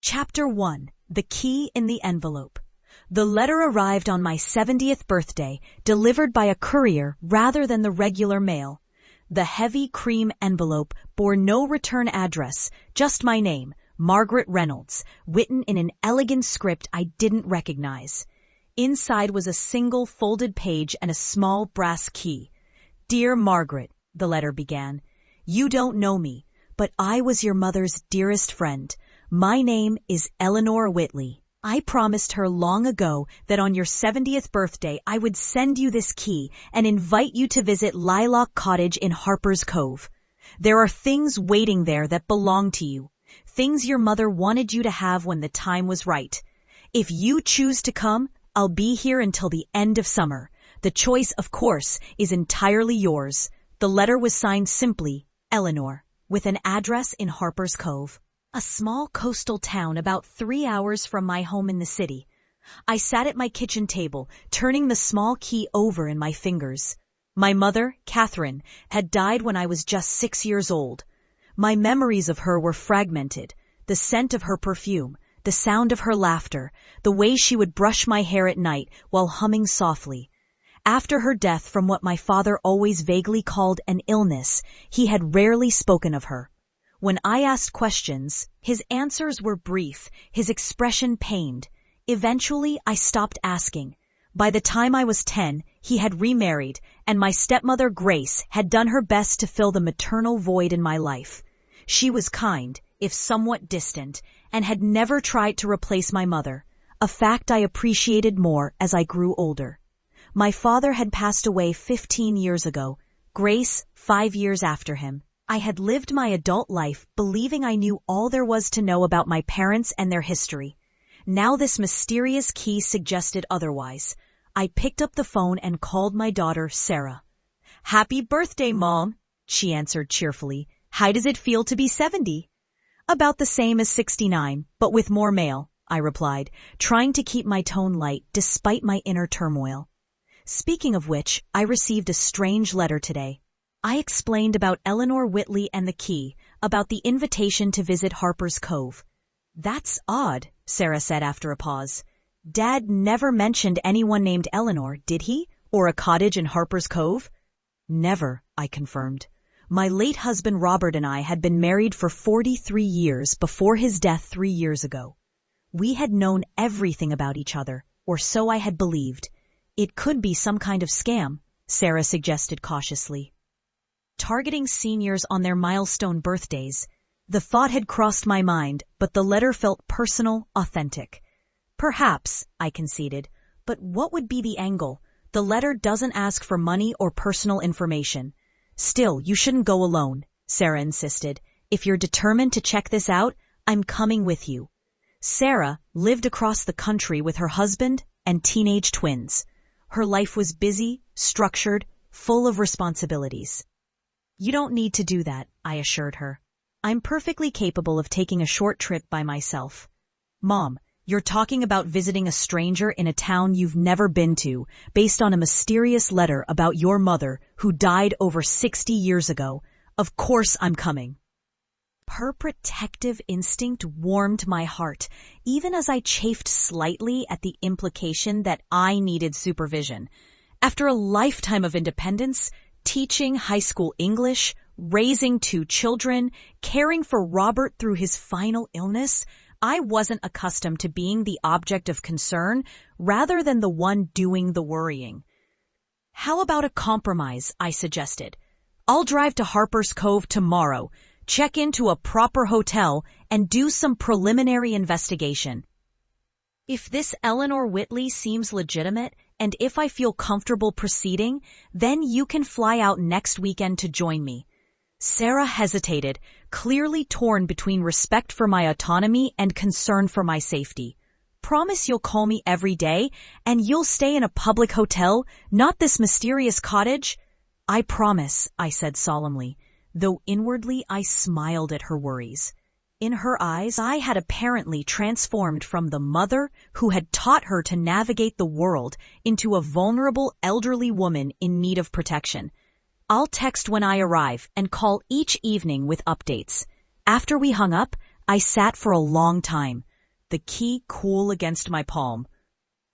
Chapter 1. The Key in the Envelope. The letter arrived on my 70th birthday, delivered by a courier rather than the regular mail. The heavy cream envelope bore no return address, just my name, Margaret Reynolds, written in an elegant script I didn't recognize. Inside was a single folded page and a small brass key. "Dear Margaret," the letter began, "you don't know me, but I was your mother's dearest friend. My name is Eleanor Whitley. I promised her long ago that on your 70th birthday I would send you this key and invite you to visit Lilac Cottage in Harper's Cove. There are things waiting there that belong to you, things your mother wanted you to have when the time was right. If you choose to come, I'll be here until the end of summer. The choice, of course, is entirely yours." The letter was signed simply, Eleanor, with an address in Harper's Cove, a small coastal town about 3 hours from my home in the city. I sat at my kitchen table, turning the small key over in my fingers. My mother, Catherine, had died when I was just 6 years old. My memories of her were fragmented. The scent of her perfume, the sound of her laughter, the way she would brush my hair at night while humming softly. After her death from what my father always vaguely called an illness, he had rarely spoken of her. When I asked questions, his answers were brief, his expression pained. Eventually, I stopped asking. By the time I was 10, he had remarried, and my stepmother, Grace, had done her best to fill the maternal void in my life. She was kind, if somewhat distant, and had never tried to replace my mother, a fact I appreciated more as I grew older. My father had passed away 15 years ago, Grace 5 years after him. I had lived my adult life believing I knew all there was to know about my parents and their history. Now this mysterious key suggested otherwise. I picked up the phone and called my daughter, Sarah. "Happy birthday, Mom," she answered cheerfully. "How does it feel to be 70? "About the same as 69, but with more mail," I replied, trying to keep my tone light despite my inner turmoil. Speaking of which, I received a strange letter today. I explained about Eleanor Whitley and the key, about the invitation to visit Harper's Cove. "That's odd," Sarah said after a pause. "Dad never mentioned anyone named Eleanor, did he? Or a cottage in Harper's Cove?" "Never," I confirmed. "My late husband Robert and I had been married for 43 years before his death 3 years ago. We had known everything about each other, or so I had believed. It could be some kind of scam," Sarah suggested cautiously. Targeting seniors on their milestone birthdays. The thought had crossed my mind, but the letter felt personal, authentic. "Perhaps," I conceded, "but what would be the angle? The letter doesn't ask for money or personal information." "Still, you shouldn't go alone," Sarah insisted. "If you're determined to check this out, I'm coming with you." Sarah lived across the country with her husband and teenage twins. Her life was busy, structured, full of responsibilities. "You don't need to do that," I assured her. "I'm perfectly capable of taking a short trip by myself." "Mom, you're talking about visiting a stranger in a town you've never been to, based on a mysterious letter about your mother who died over 60 years ago. Of course I'm coming." Her protective instinct warmed my heart, even as I chafed slightly at the implication that I needed supervision. After a lifetime of independence, teaching high school English, raising 2 children, caring for Robert through his final illness, I wasn't accustomed to being the object of concern rather than the one doing the worrying. "How about a compromise?" I suggested. "I'll drive to Harper's Cove tomorrow, check into a proper hotel, and do some preliminary investigation. If this Eleanor Whitley seems legitimate, and if I feel comfortable proceeding, then you can fly out next weekend to join me." Sarah hesitated, clearly torn between respect for my autonomy and concern for my safety. "Promise you'll call me every day, and you'll stay in a public hotel, not this mysterious cottage?" "I promise," I said solemnly, though inwardly I smiled at her worries. In her eyes, I had apparently transformed from the mother who had taught her to navigate the world into a vulnerable elderly woman in need of protection. "I'll text when I arrive and call each evening with updates." After we hung up, I sat for a long time. the key cool against my palm.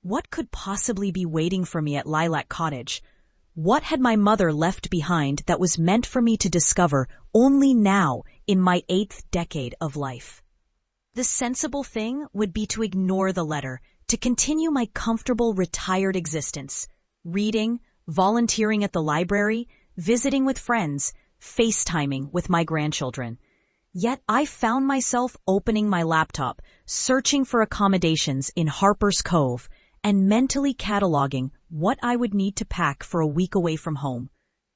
What could possibly be waiting for me at Lilac Cottage? What had my mother left behind that was meant for me to discover only now in my 8th decade of life? The sensible thing would be to ignore the letter, to continue my comfortable retired existence, reading, volunteering at the library, visiting with friends, FaceTiming with my grandchildren. Yet I found myself opening my laptop, searching for accommodations in Harper's Cove, and mentally cataloging what I would need to pack for a week away from home.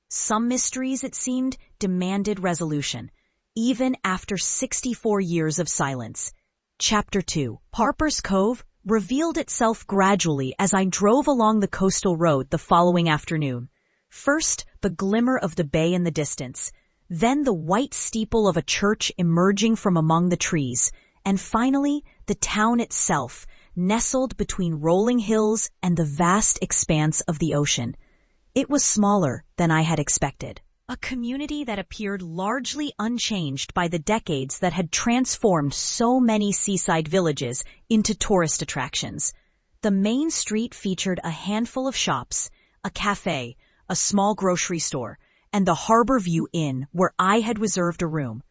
Some mysteries, it seemed, demanded resolution, even after 64 years of silence. Chapter 2. Harper's Cove revealed itself gradually as I drove along the coastal road the following afternoon. First, the glimmer of the bay in the distance, then the white steeple of a church emerging from among the trees, and finally, the town itself, nestled between rolling hills and the vast expanse of the ocean. It was smaller than I had expected. A community that appeared largely unchanged by the decades that had transformed so many seaside villages into tourist attractions. The main street featured a handful of shops, a cafe, a small grocery store, and the Harbor View Inn where I had reserved a room.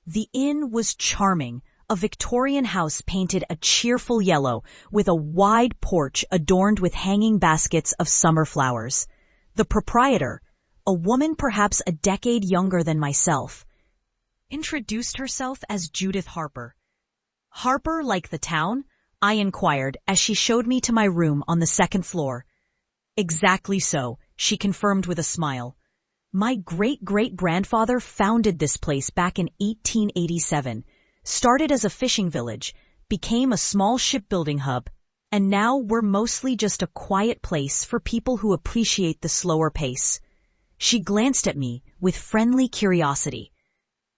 The inn was charming, a Victorian house painted a cheerful yellow with a wide porch adorned with hanging baskets of summer flowers. The proprietor, a woman perhaps a decade younger than myself, introduced herself as Judith Harper. Harper like the town? I inquired as she showed me to my room on the 2nd floor. Exactly so, she confirmed with a smile. My great-great-grandfather founded this place back in 1887, started as a fishing village, became a small shipbuilding hub, and now we're mostly just a quiet place for people who appreciate the slower pace. She glanced at me with friendly curiosity.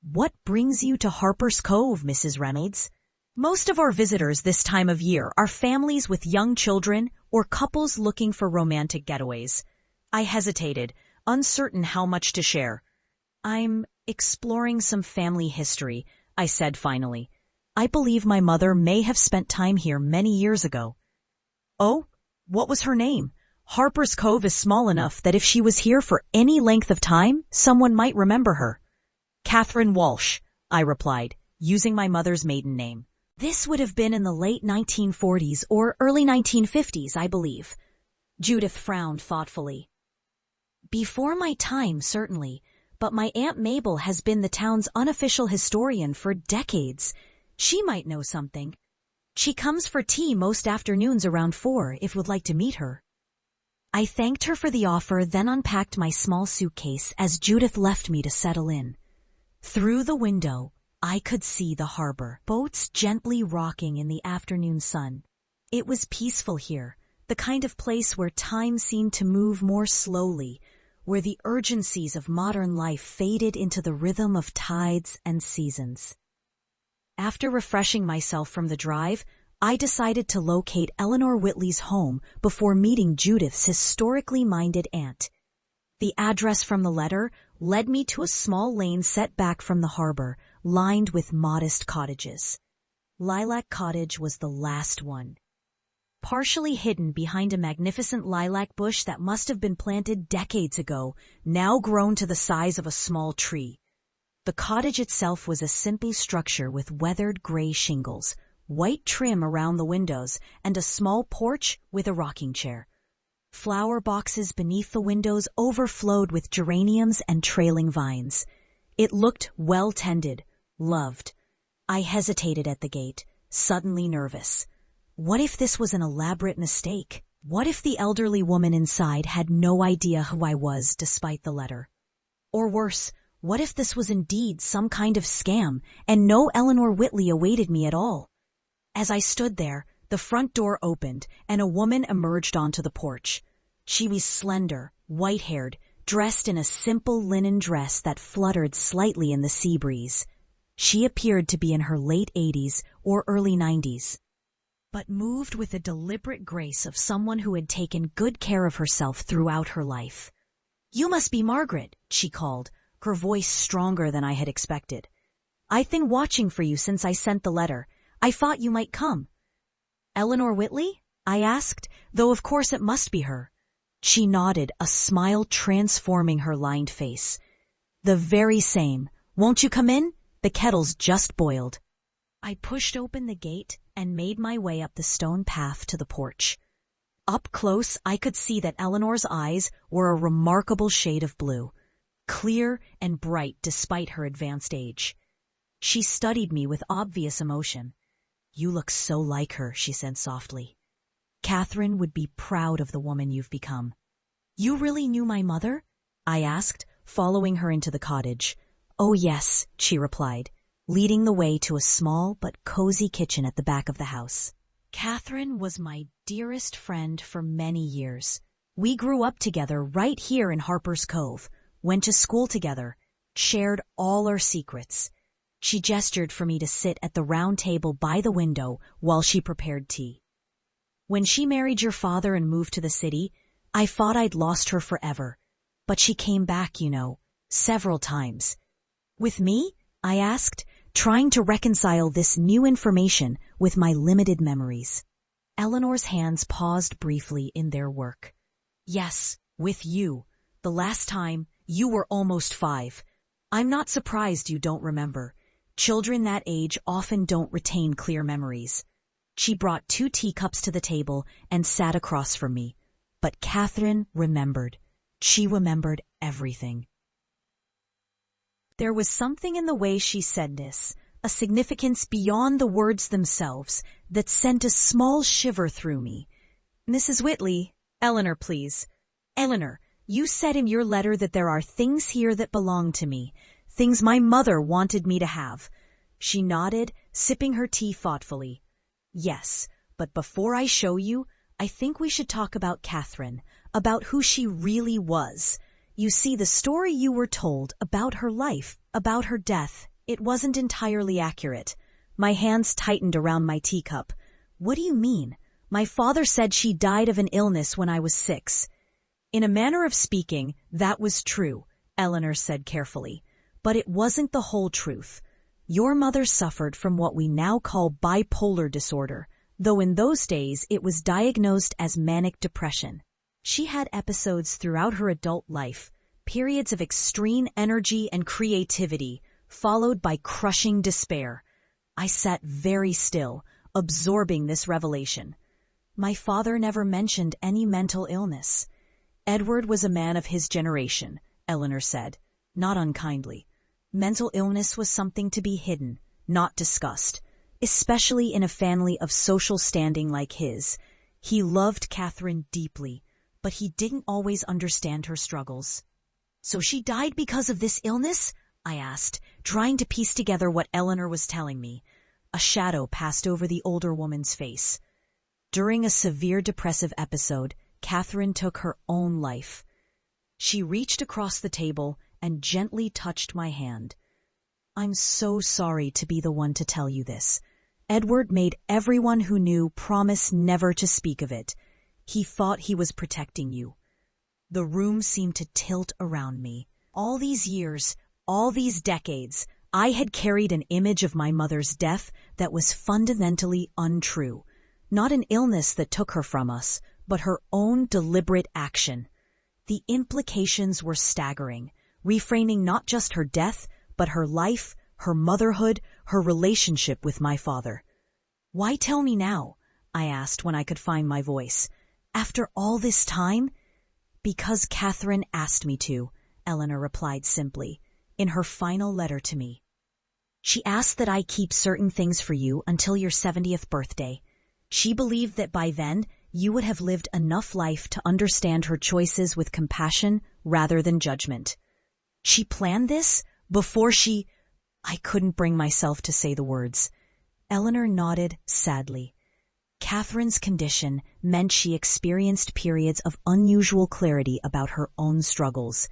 What brings you to Harper's Cove, Mrs. Reynolds? Most of our visitors this time of year are families with young children or couples looking for romantic getaways. I hesitated, uncertain how much to share. I'm exploring some family history, I said finally. I believe my mother may have spent time here many years ago. Oh, what was her name? Harper's Cove is small enough that if she was here for any length of time, someone might remember her. Catherine Walsh, I replied, using my mother's maiden name. This would have been in the late 1940s or early 1950s, I believe. Judith frowned thoughtfully. Before my time, certainly, but my Aunt Mabel has been the town's unofficial historian for decades. She might know something. She comes for tea most afternoons around 4 if you'd like to meet her. I thanked her for the offer, then unpacked my small suitcase as Judith left me to settle in. Through the window, I could see the harbor, boats gently rocking in the afternoon sun. It was peaceful here, the kind of place where time seemed to move more slowly, where the urgencies of modern life faded into the rhythm of tides and seasons. After refreshing myself from the drive, I decided to locate Eleanor Whitley's home before meeting Judith's historically minded aunt. The address from the letter led me to a small lane set back from the harbor, lined with modest cottages. Lilac Cottage was the last one. Partially hidden behind a magnificent lilac bush that must have been planted decades ago, now grown to the size of a small tree. The cottage itself was a simple structure with weathered gray shingles, white trim around the windows, and a small porch with a rocking chair. Flower boxes beneath the windows overflowed with geraniums and trailing vines. It looked well tended, loved. I hesitated at the gate, suddenly nervous. What if this was an elaborate mistake? What if the elderly woman inside had no idea who I was despite the letter? Or worse, what if this was indeed some kind of scam and no Eleanor Whitley awaited me at all? As I stood there, the front door opened and a woman emerged onto the porch. She was slender, white-haired, dressed in a simple linen dress that fluttered slightly in the sea breeze. She appeared to be in her late 80s or early 90s, but moved with the deliberate grace of someone who had taken good care of herself throughout her life. "You must be Margaret," she called, her voice stronger than I had expected. "I've been watching for you since I sent the letter. I thought you might come." Eleanor Whitley? I asked, though of course it must be her. She nodded, a smile transforming her lined face. The very same. Won't you come in? The kettle's just boiled. I pushed open the gate and made my way up the stone path to the porch. Up close, I could see that Eleanor's eyes were a remarkable shade of blue, clear and bright despite her advanced age. She studied me with obvious emotion. You look so like her, she said softly. Catherine would be proud of the woman you've become. You really knew my mother? I asked, following her into the cottage. Oh yes, she replied, leading the way to a small but cozy kitchen at the back of the house. Catherine was my dearest friend for many years. We grew up together right here in Harper's Cove, went to school together, shared all our secrets. She gestured for me to sit at the round table by the window while she prepared tea. When she married your father and moved to the city, I thought I'd lost her forever. But she came back, you know, several times. With me? I asked, trying to reconcile this new information with my limited memories. Eleanor's hands paused briefly in their work. Yes, with you. The last time, you were almost 5. I'm not surprised you don't remember. Children that age often don't retain clear memories. She brought 2 teacups to the table and sat across from me. But Catherine remembered. She remembered everything. There was something in the way she said this, a significance beyond the words themselves, that sent a small shiver through me. Mrs. Whitley, Eleanor, please. Eleanor, you said in your letter that there are things here that belong to me, things my mother wanted me to have. She nodded, sipping her tea thoughtfully. Yes, but before I show you, I think we should talk about Catherine, about who she really was. You see, the story you were told about her life, about her death, it wasn't entirely accurate. My hands tightened around my teacup. What do you mean? My father said she died of an illness when I was 6. In a manner of speaking, that was true, Eleanor said carefully. But it wasn't the whole truth. Your mother suffered from what we now call bipolar disorder, though in those days it was diagnosed as manic depression. She had episodes throughout her adult life, periods of extreme energy and creativity, followed by crushing despair. I sat very still, absorbing this revelation. My father never mentioned any mental illness. Edward was a man of his generation, Eleanor said, not unkindly. Mental illness was something to be hidden, not discussed, especially in a family of social standing like his. He loved Catherine deeply, but he didn't always understand her struggles. So she died because of this illness? I asked, trying to piece together what Eleanor was telling me. A shadow passed over the older woman's face. During a severe depressive episode, Catherine took her own life. She reached across the table and gently touched my hand. I'm so sorry to be the one to tell you this. Edward made everyone who knew promise never to speak of it. He thought he was protecting you. The room seemed to tilt around me. All these years, all these decades, I had carried an image of my mother's death that was fundamentally untrue. Not an illness that took her from us, but her own deliberate action. The implications were staggering, reframing not just her death, but her life, her motherhood, her relationship with my father. Why tell me now? I asked when I could find my voice. After all this time? Because Catherine asked me to, Eleanor replied simply, in her final letter to me. She asked that I keep certain things for you until your 70th birthday. She believed that by then, you would have lived enough life to understand her choices with compassion rather than judgment. She planned this before she... I couldn't bring myself to say the words. Eleanor nodded sadly. Catherine's condition meant she experienced periods of unusual clarity about her own struggles.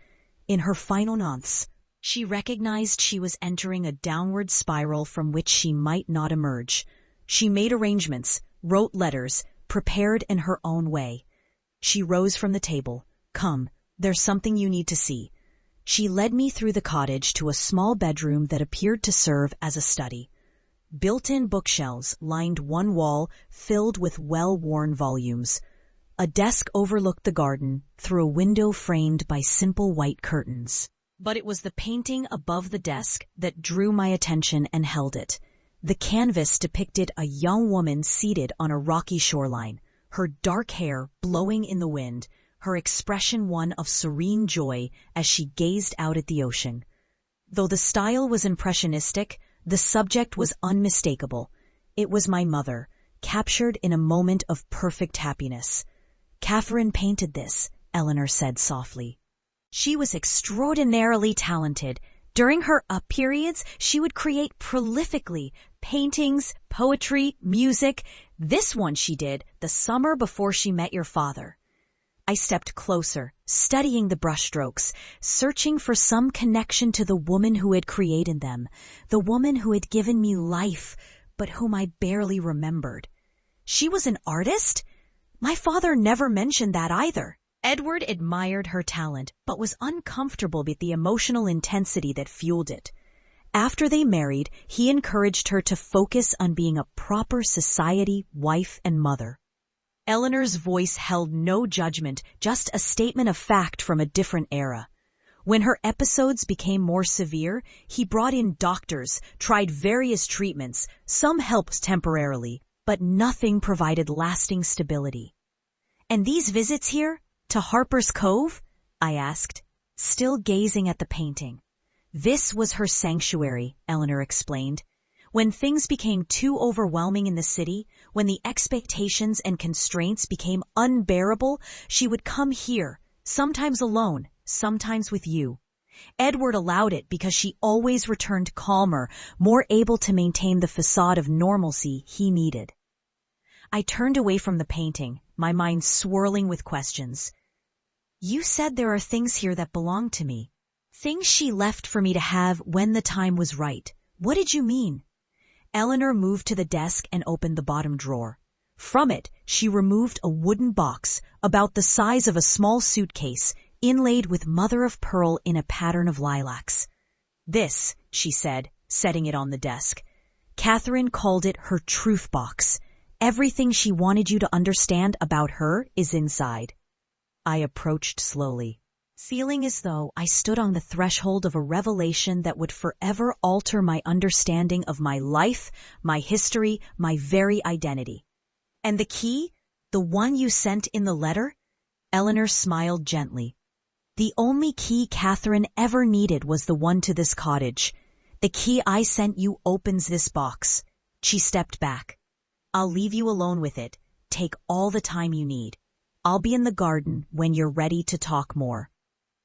In her final months, she recognized she was entering a downward spiral from which she might not emerge. She made arrangements, wrote letters, prepared in her own way. She rose from the table. Come, there's something you need to see. She led me through the cottage to a small bedroom that appeared to serve as a study. Built-in bookshelves lined one wall filled with well-worn volumes. A desk overlooked the garden through a window framed by simple white curtains. But it was the painting above the desk that drew my attention and held it. The canvas depicted a young woman seated on a rocky shoreline, her dark hair blowing in the wind, her expression one of serene joy as she gazed out at the ocean. Though the style was impressionistic, the subject was unmistakable. It was my mother, captured in a moment of perfect happiness. "Catherine painted this," Eleanor said softly. "She was extraordinarily talented. During her periods, she would create prolifically, paintings, poetry, music. This one she did the summer before she met your father." I stepped closer, studying the brushstrokes, searching for some connection to the woman who had created them, the woman who had given me life, but whom I barely remembered. She was an artist? My father never mentioned that either. Edward admired her talent, but was uncomfortable with the emotional intensity that fueled it. After they married, he encouraged her to focus on being a proper society wife and mother. Eleanor's voice held no judgment, just a statement of fact from a different era. When her episodes became more severe, he brought in doctors, tried various treatments. Some helped temporarily, but nothing provided lasting stability. "And these visits here, to Harper's Cove?" I asked, still gazing at the painting. "This was her sanctuary," Eleanor explained. "When things became too overwhelming in the city, when the expectations and constraints became unbearable, she would come here, sometimes alone, sometimes with you. Edward allowed it because she always returned calmer, more able to maintain the facade of normalcy he needed." I turned away from the painting, my mind swirling with questions. "You said there are things here that belong to me. Things she left for me to have when the time was right. What did you mean?" Eleanor moved to the desk and opened the bottom drawer. From it, she removed a wooden box about the size of a small suitcase, inlaid with mother-of-pearl in a pattern of lilacs. "This," she said, setting it on the desk. "Catherine called it her truth box. Everything she wanted you to understand about her is inside." I approached slowly, feeling as though I stood on the threshold of a revelation that would forever alter my understanding of my life, my history, my very identity. "And the key? The one you sent in the letter?" Eleanor smiled gently. "The only key Catherine ever needed was the one to this cottage. The key I sent you opens this box." She stepped back. "I'll leave you alone with it. Take all the time you need. I'll be in the garden when you're ready to talk more."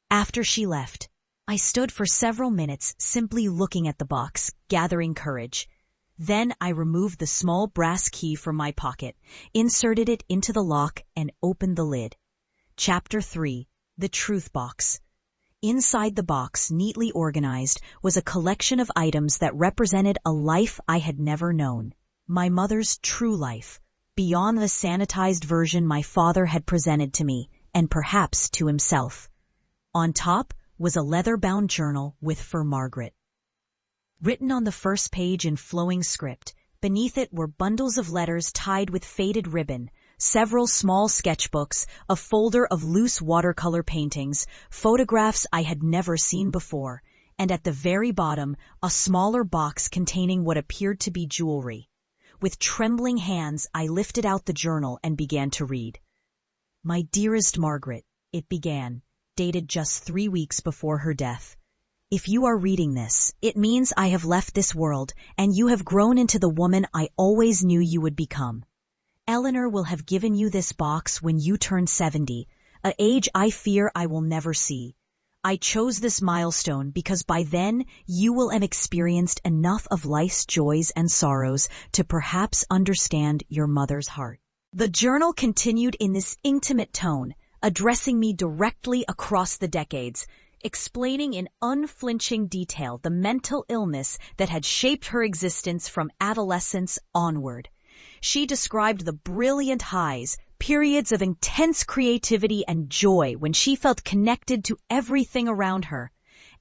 After she left, I stood for several minutes simply looking at the box, gathering courage. Then I removed the small brass key from my pocket, inserted it into the lock, and opened the lid. Chapter 3: The Truth Box. Inside the box, neatly organized, was a collection of items that represented a life I had never known. My mother's true life, beyond the sanitized version my father had presented to me, and perhaps to himself. On top was a leather-bound journal with "For Margaret." Written on the first page in flowing script, beneath it were bundles of letters tied with faded ribbon, several small sketchbooks, a folder of loose watercolor paintings, photographs I had never seen before, and at the very bottom, a smaller box containing what appeared to be jewelry. With trembling hands, I lifted out the journal and began to read. "My dearest Margaret," it began, dated just 3 weeks before her death. "If you are reading this, it means I have left this world and you have grown into the woman I always knew you would become. Eleanor will have given you this box when you turn 70, an age I fear I will never see. I chose this milestone because by then you will have experienced enough of life's joys and sorrows to perhaps understand your mother's heart." The journal continued in this intimate tone, addressing me directly across the decades, explaining in unflinching detail the mental illness that had shaped her existence from adolescence onward. She described the brilliant highs, periods of intense creativity and joy when she felt connected to everything around her,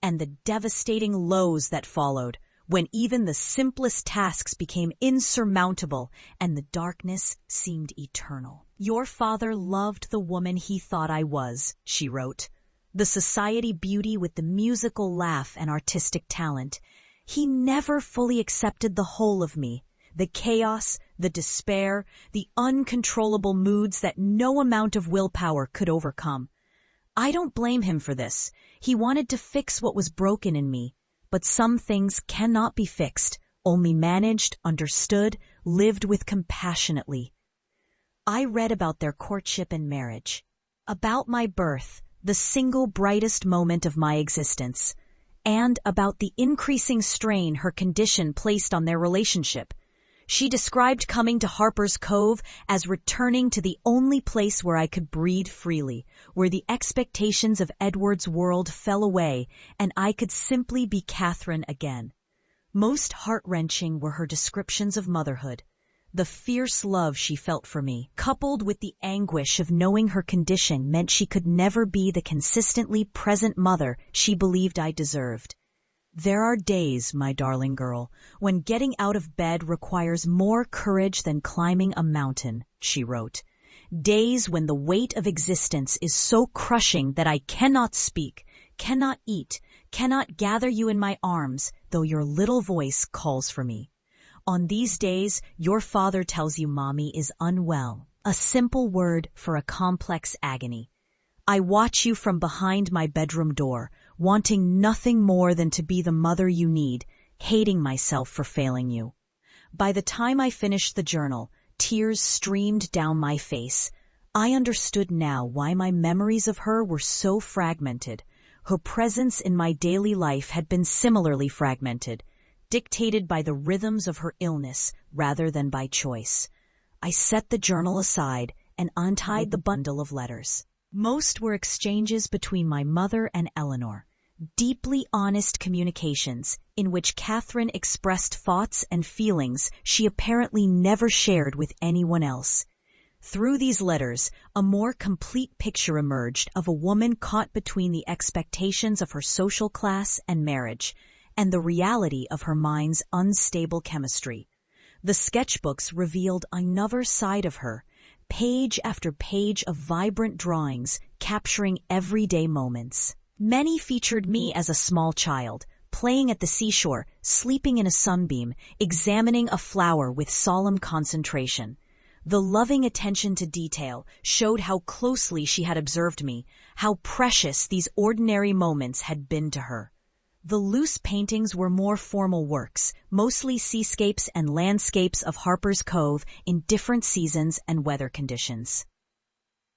and the devastating lows that followed, when even the simplest tasks became insurmountable and the darkness seemed eternal. "Your father loved the woman he thought I was," she wrote. "The society beauty with the musical laugh and artistic talent. He never fully accepted the whole of me, the chaos, the despair, the uncontrollable moods that no amount of willpower could overcome. I don't blame him for this. He wanted to fix what was broken in me. But some things cannot be fixed, only managed, understood, lived with compassionately." I read about their courtship and marriage, about my birth, the single brightest moment of my existence, and about the increasing strain her condition placed on their relationship. She described coming to Harper's Cove as returning to the only place where I could breathe freely, where the expectations of Edward's world fell away and I could simply be Catherine again. Most heart-wrenching were her descriptions of motherhood. The fierce love she felt for me, coupled with the anguish of knowing her condition, meant she could never be the consistently present mother she believed I deserved. "There are days, my darling girl, when getting out of bed requires more courage than climbing a mountain," she wrote. "Days when the weight of existence is so crushing that I cannot speak, cannot eat, cannot gather you in my arms, though your little voice calls for me. On these days, your father tells you Mommy is unwell, a simple word for a complex agony. I watch you from behind my bedroom door, wanting nothing more than to be the mother you need, hating myself for failing you." By the time I finished the journal, tears streamed down my face. I understood now why my memories of her were so fragmented. Her presence in my daily life had been similarly fragmented, dictated by the rhythms of her illness rather than by choice. I set the journal aside and untied the bundle of letters. Most were exchanges between my mother and Eleanor, deeply honest communications in which Catherine expressed thoughts and feelings she apparently never shared with anyone else. Through these letters, a more complete picture emerged of a woman caught between the expectations of her social class and marriage, and the reality of her mind's unstable chemistry. The sketchbooks revealed another side of her, page after page of vibrant drawings capturing everyday moments. Many featured me as a small child, playing at the seashore, sleeping in a sunbeam, examining a flower with solemn concentration. The loving attention to detail showed how closely she had observed me, how precious these ordinary moments had been to her. The loose paintings were more formal works, mostly seascapes and landscapes of Harper's Cove in different seasons and weather conditions.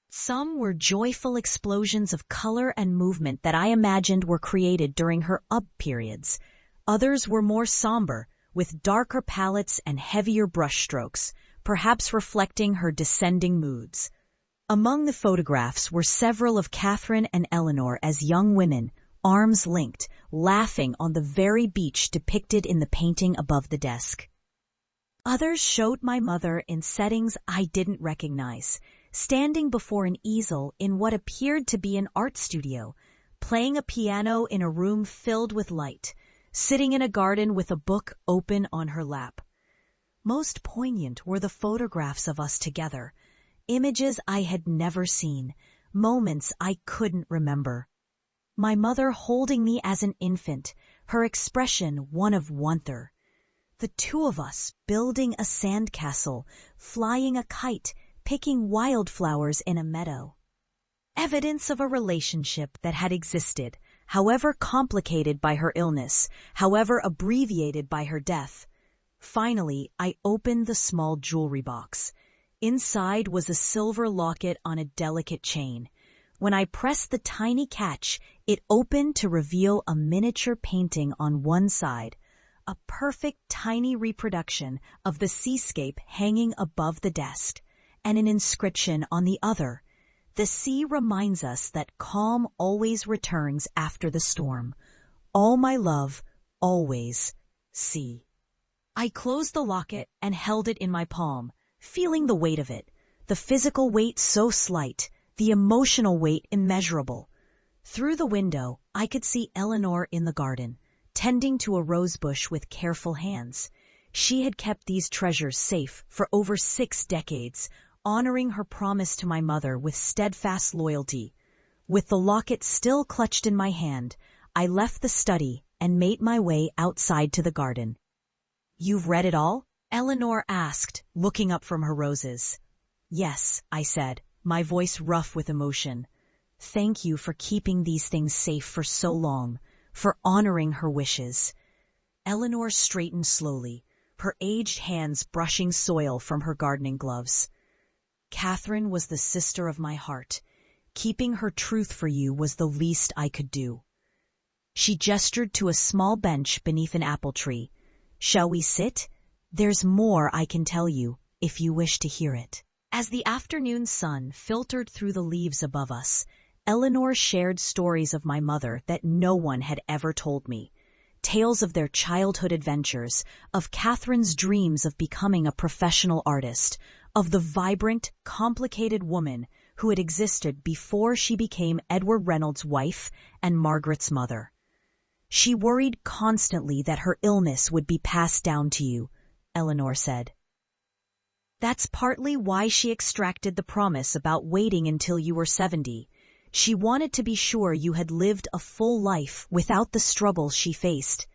Some were joyful explosions of color and movement that I imagined were created during her up periods. Others were more somber, with darker palettes and heavier brushstrokes, perhaps reflecting her descending moods. Among the photographs were several of Catherine and Eleanor as young women, arms linked, laughing on the very beach depicted in the painting above the desk. Others showed my mother in settings I didn't recognize, standing before an easel in what appeared to be an art studio, playing a piano in a room filled with light, sitting in a garden with a book open on her lap. Most poignant were the photographs of us together, images I had never seen, moments I couldn't remember. My mother holding me as an infant, her expression one of wonder. The two of us building a sandcastle, flying a kite, picking wildflowers in a meadow. Evidence of a relationship that had existed, however complicated by her illness, however abbreviated by her death. Finally, I opened the small jewelry box. Inside was a silver locket on a delicate chain. When I pressed the tiny catch, it opened to reveal a miniature painting on one side, a perfect tiny reproduction of the seascape hanging above the desk, and an inscription on the other. The sea reminds us that calm always returns after the storm. All my love, always, sea. I closed the locket and held it in my palm, feeling the weight of it, the physical weight so slight, the emotional weight immeasurable. Through the window, I could see Eleanor in the garden, tending to a rosebush with careful hands. She had kept these treasures safe for over 6 decades, honoring her promise to my mother with steadfast loyalty. With the locket still clutched in my hand, I left the study and made my way outside to the garden. "You've read it all?" Eleanor asked, looking up from her roses. "Yes," I said, my voice rough with emotion. "Thank you for keeping these things safe for so long, for honoring her wishes." Eleanor straightened slowly, her aged hands brushing soil from her gardening gloves. "Catherine was the sister of my heart. Keeping her truth for you was the least I could do." She gestured to a small bench beneath an apple tree. "Shall we sit? There's more I can tell you, if you wish to hear it." As the afternoon sun filtered through the leaves above us, Eleanor shared stories of my mother that no one had ever told me. Tales of their childhood adventures, of Catherine's dreams of becoming a professional artist, of the vibrant, complicated woman who had existed before she became Edward Reynolds' wife and Margaret's mother. "She worried constantly that her illness would be passed down to you," Eleanor said. "That's partly why she extracted the promise about waiting until you were 70. She wanted to be sure you had lived a full life without the struggles she faced."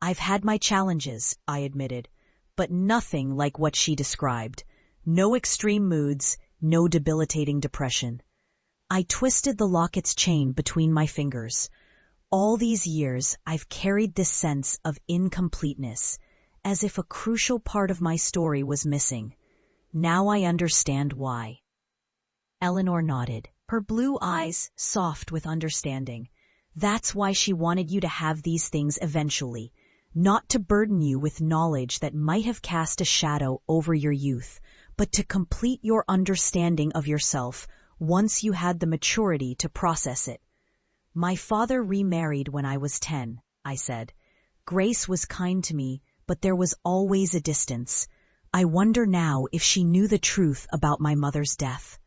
"I've had my challenges," I admitted, "but nothing like what she described. No extreme moods, no debilitating depression." I twisted the locket's chain between my fingers. All these years, I've carried this sense of incompleteness, as if a crucial part of my story was missing. Now I understand why. Eleanor nodded, her blue eyes soft with understanding. "That's why she wanted you to have these things eventually, not to burden you with knowledge that might have cast a shadow over your youth, but to complete your understanding of yourself once you had the maturity to process it." "My father remarried when I was 10, I said. "Grace was kind to me, but there was always a distance. I wonder now if she knew the truth about my mother's death.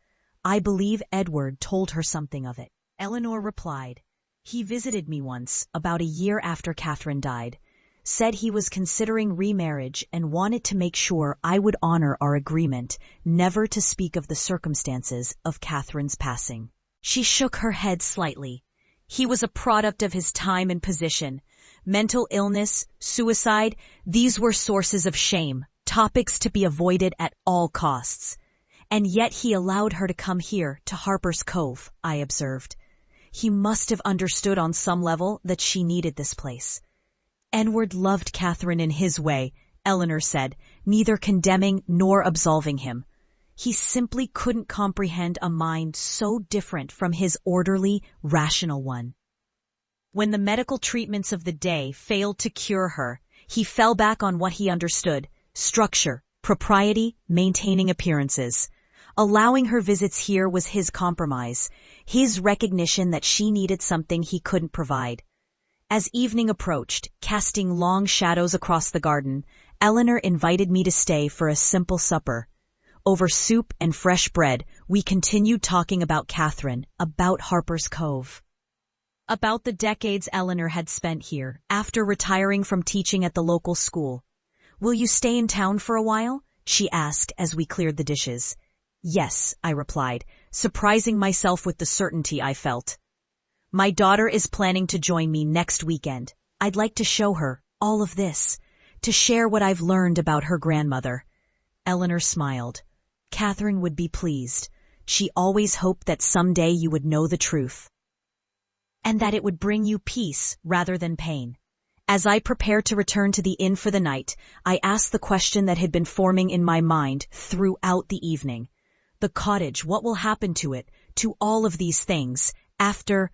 I believe Edward told her something of it." Eleanor replied, "He visited me once, about a year after Catherine died, said he was considering remarriage and wanted to make sure I would honor our agreement never to speak of the circumstances of Catherine's passing." She shook her head slightly. "He was a product of his time and position. Mental illness, suicide, these were sources of shame, topics to be avoided at all costs. And yet he allowed her to come here, to Harper's Cove," I observed. "He must have understood on some level that she needed this place." "Edward loved Catherine in his way," Eleanor said, neither condemning nor absolving him. "He simply couldn't comprehend a mind so different from his orderly, rational one. When the medical treatments of the day failed to cure her, he fell back on what he understood: structure, propriety, maintaining appearances. Allowing her visits here was his compromise, his recognition that she needed something he couldn't provide." As evening approached, casting long shadows across the garden, Eleanor invited me to stay for a simple supper. Over soup and fresh bread, we continued talking about Catherine, about Harper's Cove, about the decades Eleanor had spent here, after retiring from teaching at the local school. "Will you stay in town for a while?" she asked as we cleared the dishes. "Yes," I replied, surprising myself with the certainty I felt. "My daughter is planning to join me next weekend. I'd like to show her all of this, to share what I've learned about her grandmother." Eleanor smiled. "Catherine would be pleased. She always hoped that someday you would know the truth, and that it would bring you peace rather than pain." As I prepared to return to the inn for the night, I asked the question that had been forming in my mind throughout the evening. The cottage, what will happen to it, to all of these things, after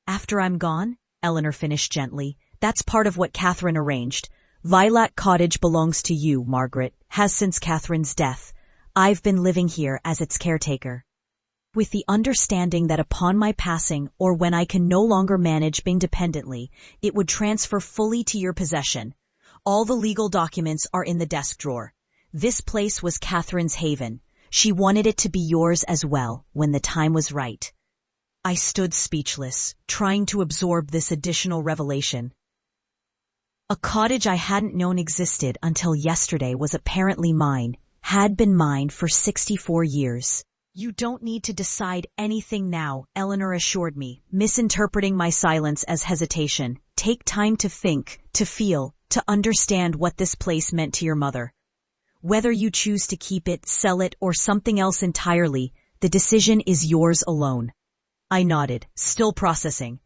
I'm gone? Eleanor finished gently. "That's part of what Catherine arranged. Lilac Cottage belongs to you, Margaret, has since Catherine's death. I've been living here as its caretaker, with the understanding that upon my passing, or when I can no longer manage independently, it would transfer fully to your possession. All the legal documents are in the desk drawer. This place was Catherine's haven. She wanted it to be yours as well, when the time was right." I stood speechless, trying to absorb this additional revelation. A cottage I hadn't known existed until yesterday was apparently mine, had been mine for 64 years. You don't need to decide anything now, Eleanor assured me, misinterpreting my silence as hesitation. Take time to think, to feel, to understand what this place meant to your mother. Whether you choose to keep it, sell it, or something else entirely, the decision is yours alone. I nodded, still processing.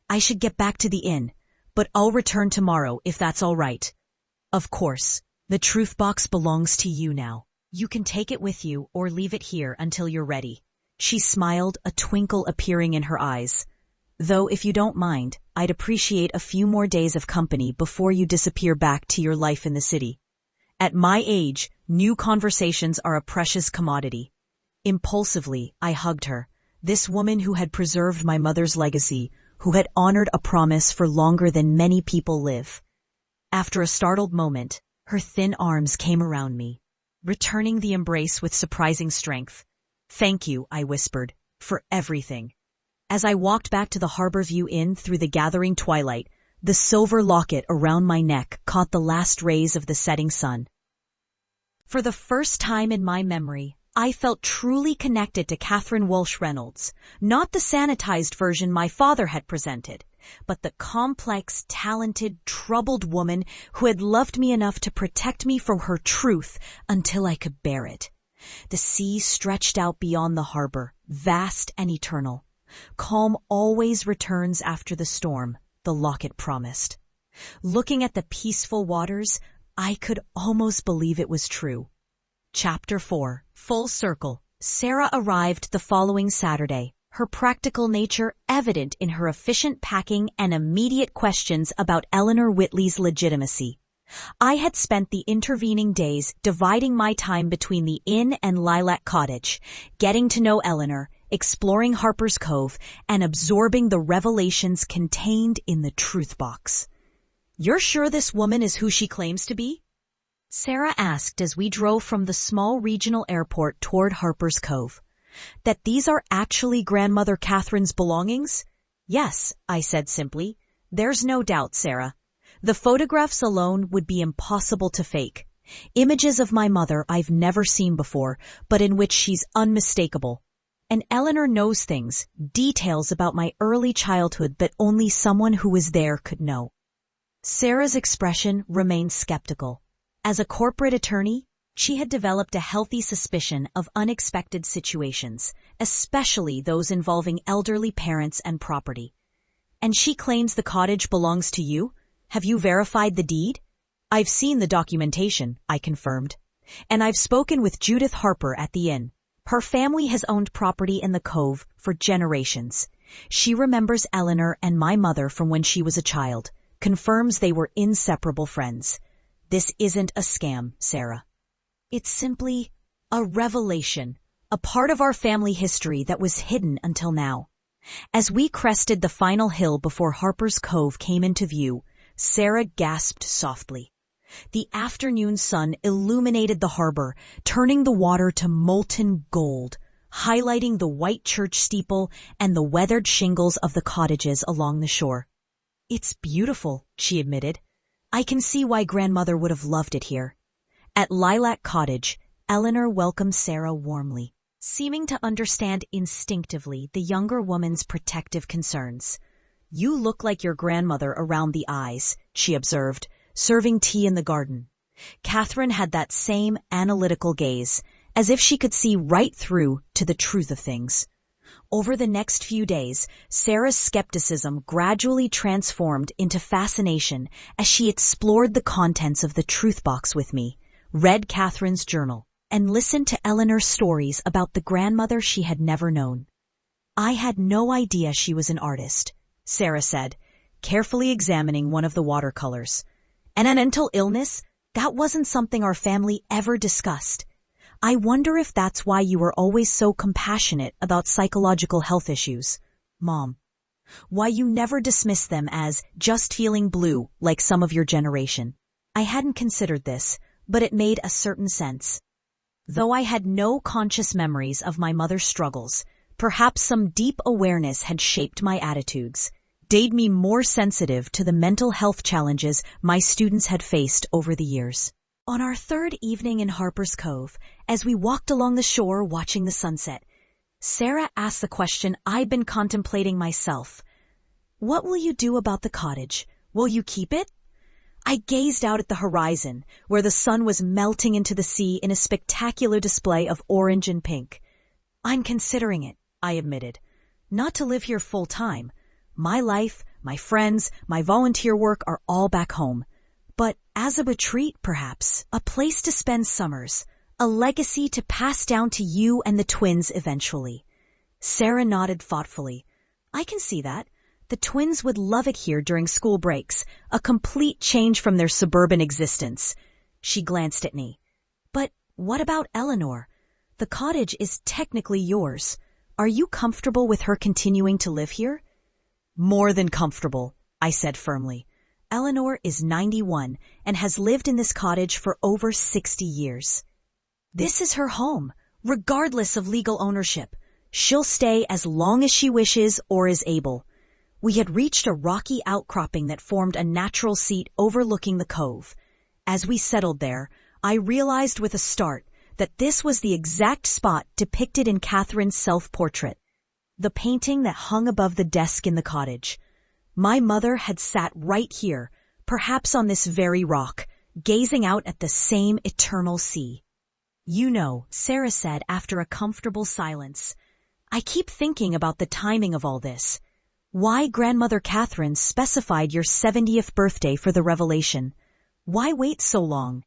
I should get back to the inn, but I'll return tomorrow if that's all right. Of course, the truth box belongs to you now. You can take it with you or leave it here until you're ready. She smiled, a twinkle appearing in her eyes. Though if you don't mind, I'd appreciate a few more days of company before you disappear back to your life in the city. At my age, new conversations are a precious commodity. Impulsively, I hugged her, this woman who had preserved my mother's legacy, who had honored a promise for longer than many people live. After a startled moment, her thin arms came around me, returning the embrace with surprising strength. Thank you, I whispered, for everything. As I walked back to the Harborview Inn through the gathering twilight, the silver locket around my neck caught the last rays of the setting sun. For the first time in my memory, I felt truly connected to Catherine Walsh Reynolds, not the sanitized version my father had presented, but the complex, talented, troubled woman who had loved me enough to protect me from her truth until I could bear it. The sea stretched out beyond the harbor, vast and eternal. Calm always returns after the storm, the locket promised. Looking at the peaceful waters, I could almost believe it was true. Chapter 4. Full circle. Sarah arrived the following Saturday, her practical nature evident in her efficient packing and immediate questions about Eleanor Whitley's legitimacy. I had spent the intervening days dividing my time between the inn and Lilac Cottage, getting to know Eleanor, exploring Harper's Cove, and absorbing the revelations contained in the truth box. "You're sure this woman is who she claims to be?" Sarah asked as we drove from the small regional airport toward Harper's Cove. "That these are actually Grandmother Catherine's belongings?" "Yes," I said simply. "There's no doubt, Sarah. The photographs alone would be impossible to fake. Images of my mother I've never seen before, but in which she's unmistakable. And Eleanor knows things, details about my early childhood that only someone who was there could know." Sarah's expression remained skeptical. As a corporate attorney, she had developed a healthy suspicion of unexpected situations, especially those involving elderly parents and property. "And she claims the cottage belongs to you? Have you verified the deed?" "I've seen the documentation," I confirmed. "And I've spoken with Judith Harper at the inn. Her family has owned property in the Cove for generations. She remembers Eleanor and my mother from when she was a child, confirms they were inseparable friends. This isn't a scam, Sarah. It's simply a revelation, a part of our family history that was hidden until now." As we crested the final hill before Harper's Cove came into view, Sarah gasped softly. The afternoon sun illuminated the harbor, turning the water to molten gold, highlighting the white church steeple and the weathered shingles of the cottages along the shore. "It's beautiful," she admitted. "I can see why Grandmother would have loved it here." At Lilac Cottage, Eleanor welcomed Sarah warmly, seeming to understand instinctively the younger woman's protective concerns. "You look like your grandmother around the eyes," she observed, serving tea in the garden. Catherine had that same analytical gaze, as if she could see right through to the truth of things. Over the next few days, Sarah's skepticism gradually transformed into fascination as she explored the contents of the truth box with me, read Catherine's journal, and listened to Eleanor's stories about the grandmother she had never known. "I had no idea she was an artist," Sarah said, carefully examining one of the watercolors. "And an mental illness? That wasn't something our family ever discussed. I wonder if that's why you were always so compassionate about psychological health issues, Mom. Why you never dismissed them as just feeling blue like some of your generation." I hadn't considered this, but it made a certain sense. Though I had no conscious memories of my mother's struggles, perhaps some deep awareness had shaped my attitudes. made me more sensitive to the mental health challenges my students had faced over the years. On our third evening in Harper's Cove, as we walked along the shore watching the sunset, Sarah asked the question I'd been contemplating myself. "What will you do about the cottage? Will you keep it?" I gazed out at the horizon, where the sun was melting into the sea in a spectacular display of orange and pink. "I'm considering it," I admitted. "Not to live here full time. My life, my friends, my volunteer work are all back home. But as a retreat, perhaps, a place to spend summers, a legacy to pass down to you and the twins eventually." Sarah nodded thoughtfully. "I can see that. The twins would love it here during school breaks, a complete change from their suburban existence." She glanced at me. "But what about Eleanor? The cottage is technically yours. Are you comfortable with her continuing to live here?" "More than comfortable," I said firmly. "Eleanor is 91 and has lived in this cottage for over 60 years. This is her home, regardless of legal ownership. She'll stay as long as she wishes or is able." We had reached a rocky outcropping that formed a natural seat overlooking the cove. As we settled there, I realized with a start that this was the exact spot depicted in Catherine's self-portrait, the painting that hung above the desk in the cottage. My mother had sat right here, perhaps on this very rock, gazing out at the same eternal sea. "You know," Sarah said after a comfortable silence, "I keep thinking about the timing of all this. Why Grandmother Catherine specified your 70th birthday for the revelation. Why wait so long?"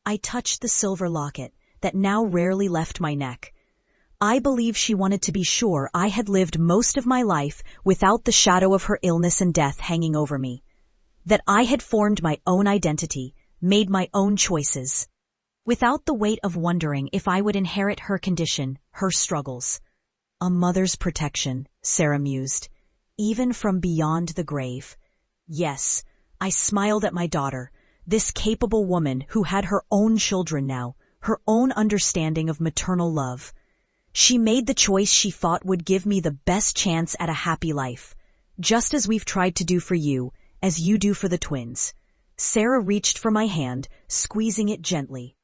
I touched the silver locket that now rarely left my neck. I believe she wanted to be sure I had lived most of my life without the shadow of her illness and death hanging over me. That I had formed my own identity, made my own choices, without the weight of wondering if I would inherit her condition, her struggles. "A mother's protection," Sarah mused. "Even from beyond the grave." Yes, I smiled at my daughter, this capable woman who had her own children now, her own understanding of maternal love. She made the choice she thought would give me the best chance at a happy life, just as we've tried to do for you, as you do for the twins. Sarah reached for my hand, squeezing it gently.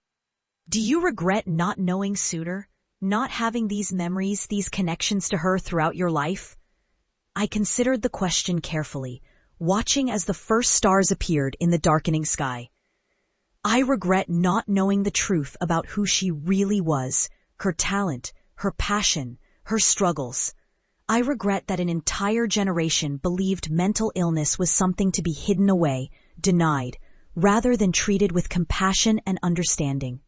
"Do you regret not knowing sooner, not having these memories, these connections to her throughout your life?" I considered the question carefully, watching as the first stars appeared in the darkening sky. "I regret not knowing the truth about who she really was, her talent, her passion, her struggles. I regret that an entire generation believed mental illness was something to be hidden away, denied, rather than treated with compassion and understanding."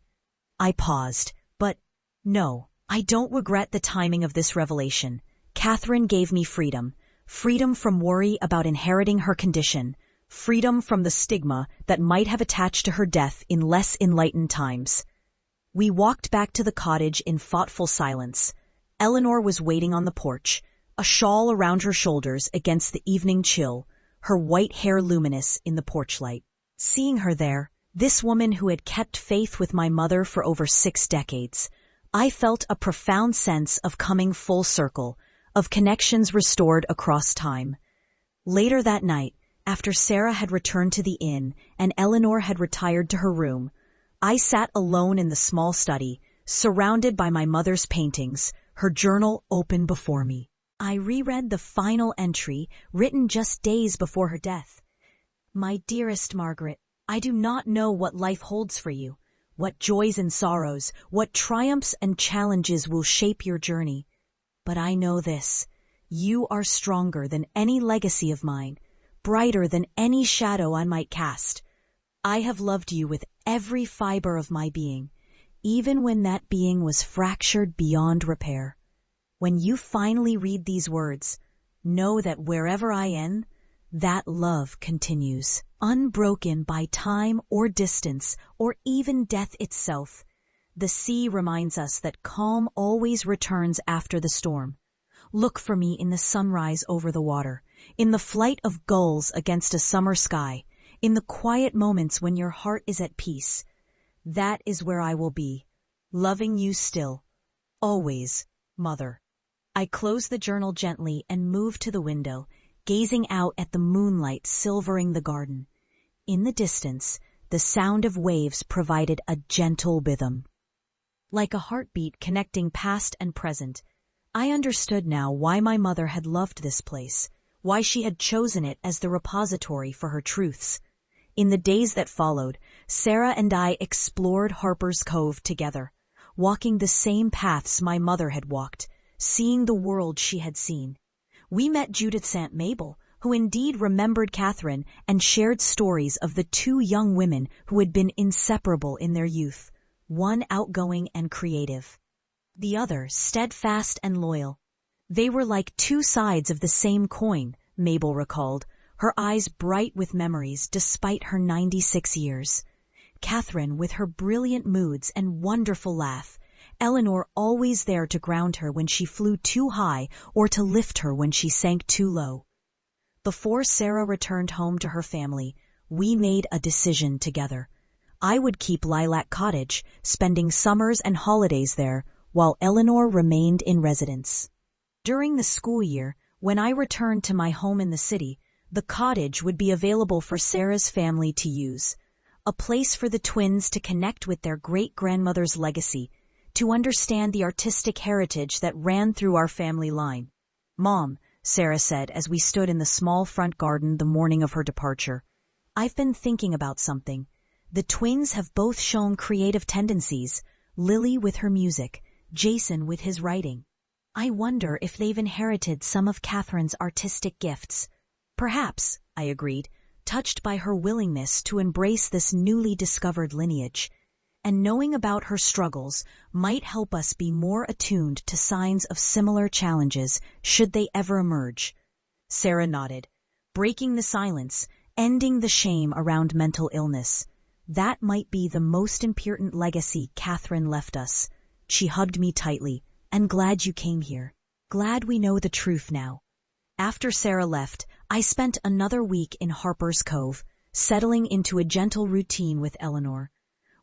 I paused, but no, I don't regret the timing of this revelation. Catherine gave me freedom. Freedom from worry about inheriting her condition. Freedom from the stigma that might have attached to her death in less enlightened times. We walked back to the cottage in thoughtful silence. Eleanor was waiting on the porch, a shawl around her shoulders against the evening chill, her white hair luminous in the porch light. Seeing her there, this woman who had kept faith with my mother for over 6 decades, I felt a profound sense of coming full circle, of connections restored across time. Later that night, after Sarah had returned to the inn and Eleanor had retired to her room, I sat alone in the small study, surrounded by my mother's paintings, her journal open before me. I reread the final entry, written just days before her death. "My dearest Margaret, I do not know what life holds for you, what joys and sorrows, what triumphs and challenges will shape your journey. But I know this, you are stronger than any legacy of mine, brighter than any shadow I might cast. I have loved you with every fiber of my being, even when that being was fractured beyond repair. When you finally read these words, know that wherever I am, that love continues, unbroken by time or distance or even death itself. The sea reminds us that calm always returns after the storm. Look for me in the sunrise over the water, in the flight of gulls against a summer sky, in the quiet moments when your heart is at peace. That is where I will be, loving you still, always, Mother." I closed the journal gently and moved to the window, gazing out at the moonlight silvering the garden. In the distance, the sound of waves provided a gentle rhythm. Like a heartbeat connecting past and present, I understood now why my mother had loved this place, why she had chosen it as the repository for her truths. In the days that followed, Sarah and I explored Harper's Cove together, walking the same paths my mother had walked, seeing the world she had seen. We met Judith's Aunt Mabel, who indeed remembered Catherine and shared stories of the two young women who had been inseparable in their youth, one outgoing and creative, the other steadfast and loyal. They were like two sides of the same coin, Mabel recalled, her eyes bright with memories despite her 96 years. Catherine with her brilliant moods and wonderful laugh, Eleanor always there to ground her when she flew too high or to lift her when she sank too low. Before Sarah returned home to her family, we made a decision together. I would keep Lilac Cottage, spending summers and holidays there, while Eleanor remained in residence. During the school year, when I returned to my home in the city, the cottage would be available for Sarah's family to use, a place for the twins to connect with their great-grandmother's legacy, to understand the artistic heritage that ran through our family line. "Mom," Sarah said as we stood in the small front garden the morning of her departure, "I've been thinking about something. The twins have both shown creative tendencies, Lily with her music, Jason with his writing. I wonder if they've inherited some of Catherine's artistic gifts." "Perhaps," I agreed, touched by her willingness to embrace this newly discovered lineage. And knowing about her struggles might help us be more attuned to signs of similar challenges should they ever emerge. Sarah nodded, breaking the silence, ending the shame around mental illness. That might be the most important legacy Catherine left us. She hugged me tightly. "And glad you came here. Glad we know the truth now." After Sarah left, I spent another week in Harper's Cove, settling into a gentle routine with Eleanor.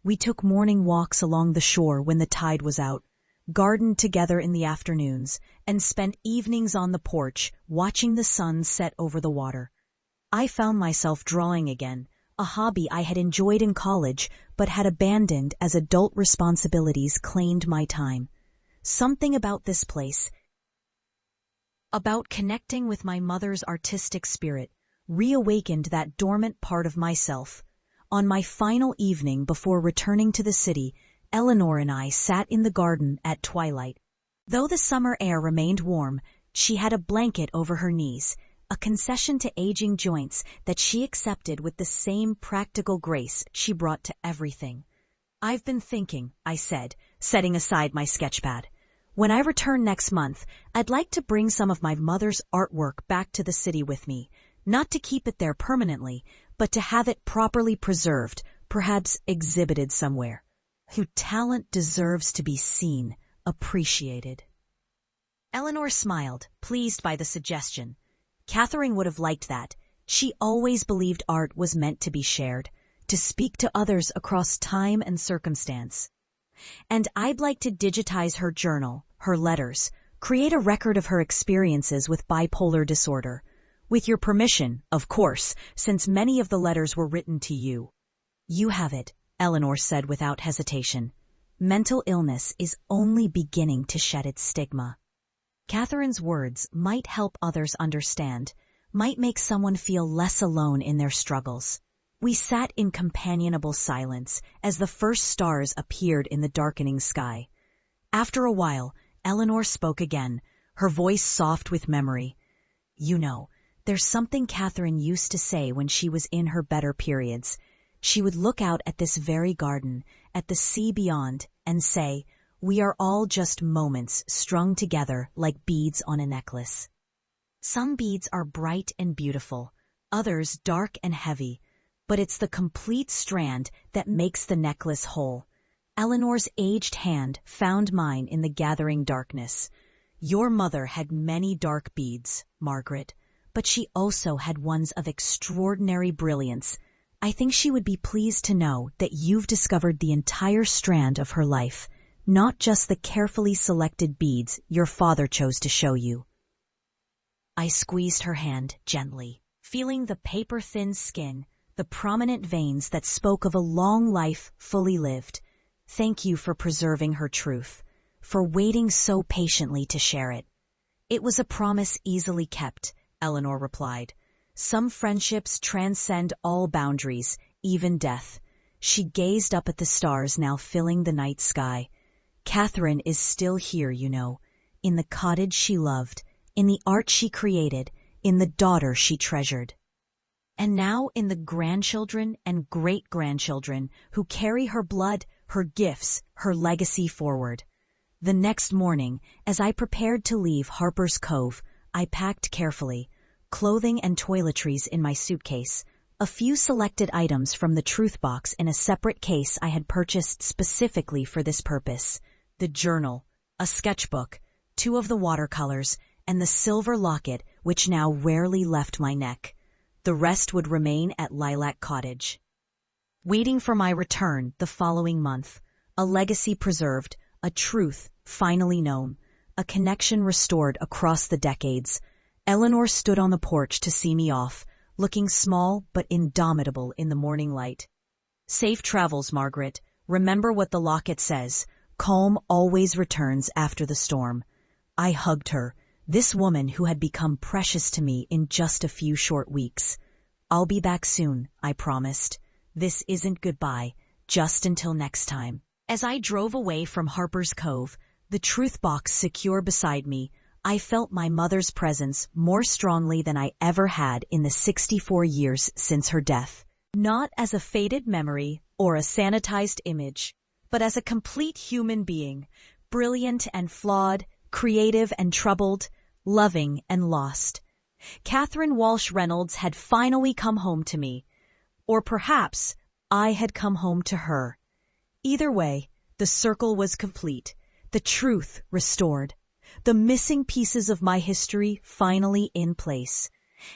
We took morning walks along the shore when the tide was out, gardened together in the afternoons, and spent evenings on the porch watching the sun set over the water. I found myself drawing again, a hobby I had enjoyed in college but had abandoned as adult responsibilities claimed my time. Something about this place, about connecting with my mother's artistic spirit, reawakened that dormant part of myself. On my final evening before returning to the city, Eleanor and I sat in the garden at twilight. Though the summer air remained warm, she had a blanket over her knees, a concession to aging joints that she accepted with the same practical grace she brought to everything. "I've been thinking," I said, setting aside my sketchpad. "When I return next month, I'd like to bring some of my mother's artwork back to the city with me, not to keep it there permanently, but to have it properly preserved, perhaps exhibited somewhere. Whose talent deserves to be seen, appreciated." Eleanor smiled, pleased by the suggestion. Catherine would have liked that. She always believed art was meant to be shared, to speak to others across time and circumstance. And I'd like to digitize her journal, her letters, create a record of her experiences with bipolar disorder. With your permission, of course, since many of the letters were written to you. "You have it," Eleanor said without hesitation. "Mental illness is only beginning to shed its stigma." Catherine's words might help others understand, might make someone feel less alone in their struggles. We sat in companionable silence as the first stars appeared in the darkening sky. After a while, Eleanor spoke again, her voice soft with memory. "You know, there's something Catherine used to say when she was in her better periods. She would look out at this very garden, at the sea beyond, and say, 'We are all just moments strung together like beads on a necklace.' Some beads are bright and beautiful, others dark and heavy, but it's the complete strand that makes the necklace whole." Eleanor's aged hand found mine in the gathering darkness. "Your mother had many dark beads, Margaret, but she also had ones of extraordinary brilliance. I think she would be pleased to know that you've discovered the entire strand of her life, not just the carefully selected beads your father chose to show you." I squeezed her hand gently, feeling the paper-thin skin, the prominent veins that spoke of a long life fully lived. Thank you for preserving her truth, for waiting so patiently to share it. It was a promise easily kept, Eleanor replied. Some friendships transcend all boundaries, even death. She gazed up at the stars now filling the night sky. Catherine is still here, you know, in the cottage she loved, in the art she created, in the daughter she treasured. And now in the grandchildren and great-grandchildren who carry her blood, her gifts, her legacy forward. The next morning, as I prepared to leave Harper's Cove, I packed carefully, clothing and toiletries in my suitcase, a few selected items from the truth box in a separate case I had purchased specifically for this purpose, the journal, a sketchbook, 2 of the watercolors, and the silver locket which now rarely left my neck. The rest would remain at Lilac Cottage. Waiting for my return the following month, a legacy preserved, a truth finally known, a connection restored across the decades. Eleanor stood on the porch to see me off, looking small but indomitable in the morning light. Safe travels, Margaret. Remember what the locket says. Calm always returns after the storm. I hugged her, this woman who had become precious to me in just a few short weeks. I'll be back soon, I promised. This isn't goodbye, just until next time. As I drove away from Harper's Cove, the truth box secure beside me, I felt my mother's presence more strongly than I ever had in the 64 years since her death. Not as a faded memory or a sanitized image, but as a complete human being, brilliant and flawed, creative and troubled, loving and lost. Catherine Walsh Reynolds had finally come home to me. Or perhaps I had come home to her. Either way, the circle was complete, the truth restored, the missing pieces of my history finally in place,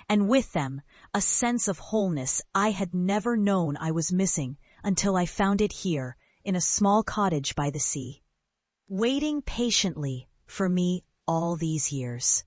and with them, a sense of wholeness I had never known I was missing until I found it here, in a small cottage by the sea, waiting patiently for me all these years.